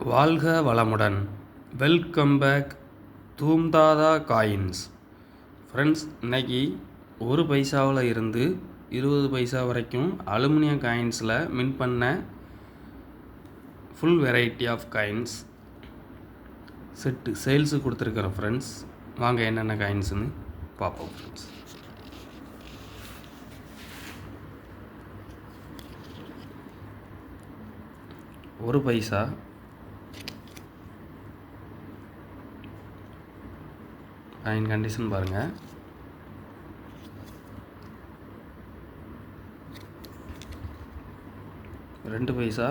வாழ்க வளமுடன். Welcome back தூம்தாதா காயின்ஸ். ஃப்ரெண்ட்ஸ், இன்றைக்கி 1 பைசாவில் இருந்து 20 பைசா வரைக்கும் அலுமினியம் காயின்ஸில் மின் பண்ண full variety of coins set sales கொடுத்துருக்குறோம் ஃப்ரெண்ட்ஸ். வாங்க என்னென்ன காயின்ஸுன்னு பார்ப்போம் ஃப்ரெண்ட்ஸ். ஒரு பைசா, காயின் கண்டிஷன் பாருங்கள். ரெண்டு பைசா,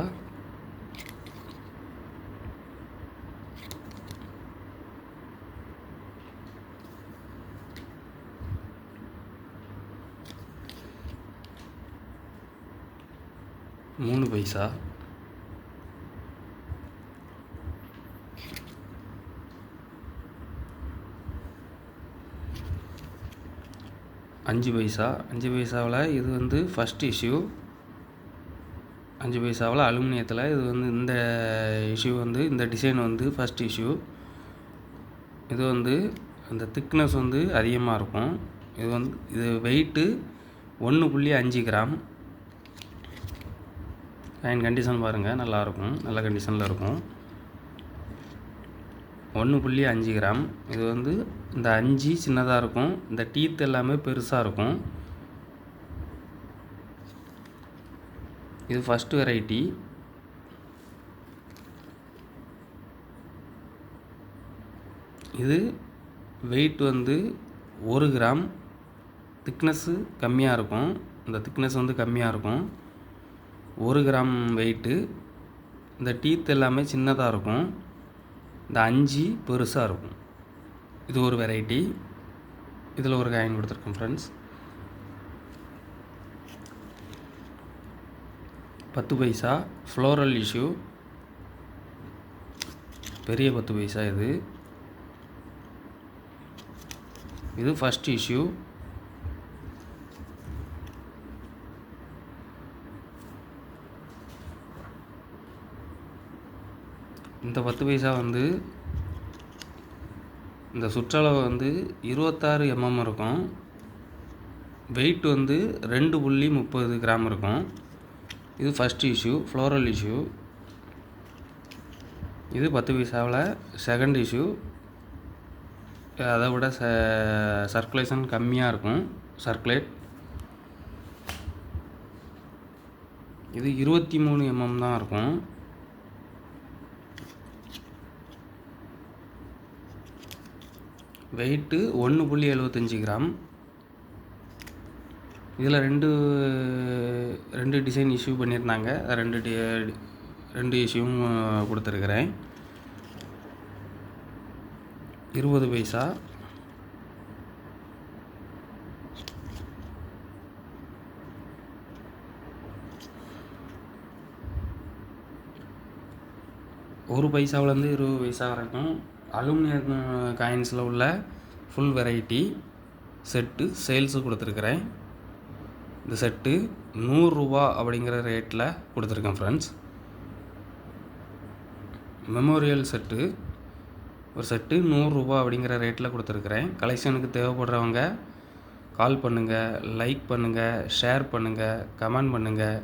மூணு பைசா, அஞ்சு பைசா. அஞ்சு பைசாவில் இது வந்து ஃபஸ்ட் இஷ்யூ. அஞ்சு பைசாவில் அலுமினியத்தில் இது வந்து இந்த இஷ்யூ வந்து இந்த டிசைன் வந்து ஃபஸ்ட் இஷ்யூ. இது வந்து அந்த திக்னஸ் வந்து அதிகமாக இருக்கும். இது வெயிட்டு 1.5 கிராம். காயின் கண்டிஷன் பாருங்கள், நல்லாயிருக்கும், நல்ல கண்டிஷனில் இருக்கும். 1.5 கிராம். இது வந்து இந்த 5 சின்னதாக இருக்கும், இந்த டீத் எல்லாமே பெருசாக இருக்கும். இது ஃபஸ்ட் வெரைட்டி. இது வெயிட் வந்து 1 கிராம். திக்னஸ்ஸு கம்மியாக இருக்கும், இந்த திக்னஸ் வந்து கம்மியாக இருக்கும். 1 கிராம் வெயிட்டு. இந்த டீத் எல்லாமே சின்னதாக இருக்கும், இந்த 5 பெருசாக இருக்கும். இது ஒரு வெரைட்டி. இதில் ஒரு காயின் கொடுத்துருக்கோம் ஃப்ரெண்ட்ஸ். 10 பைசா ஃப்ளோரல் இஷ்யூ. பெரிய 10 பைசா இது. இது ஃபஸ்ட் இஷ்யூ. இந்த 10 பைசா வந்து இந்த சுற்றளவு வந்து 26 mm இருக்கும். வெயிட் வந்து 2.30 கிராம் இருக்கும். இது ஃபஸ்ட் இஷ்யூ, ஃப்ளோரல் இஷ்யூ. இது 10 பைசாவில் செகண்ட் இஷ்யூ. அதை விட சர்க்குலேஷன் கம்மியாக இருக்கும், சர்க்குலேட். இது 23 mm தான் இருக்கும். Weight 1.75 gram. இதில் ரெண்டு டிசைன் இஷ்யூ பண்ணியிருந்தாங்க, ரெண்டு இஷ்யூவும் கொடுத்துருக்குறேன். 20 பைசா. ஒரு பைசாவிலேருந்து 20 பைசா வரைக்கும் அலுமினியம் காயின்ஸில் உள்ள ஃபுல் வெரைட்டி செட்டு சேல்ஸு கொடுத்துருக்குறேன். இந்த செட்டு 100 ரூபா அப்படிங்கிற ரேட்டில் கொடுத்துருக்கேன் ஃப்ரெண்ட்ஸ். மெமோரியல் செட்டு, ஒரு செட்டு 100 ரூபா அப்படிங்கிற ரேட்டில் கொடுத்துருக்குறேன். கலெக்ஷனுக்கு தேவைப்படுறவங்க கால் பண்ணுங்கள், லைக் பண்ணுங்கள், ஷேர் பண்ணுங்கள், கமெண்ட் பண்ணுங்கள்,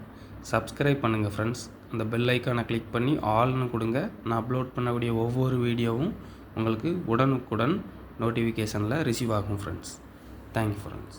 சப்ஸ்கிரைப் பண்ணுங்கள் ஃப்ரெண்ட்ஸ். அந்த பெல் ஐக்கானை கிளிக் பண்ணி ஆல்னு கொடுங்க. நான் அப்லோட் பண்ணக்கூடிய ஒவ்வொரு வீடியோவும் உங்களுக்கு உடனுக்குடன் நோட்டிஃபிகேஷனில் ரிசீவ் ஆகும் ஃப்ரெண்ட்ஸ். Thank you friends.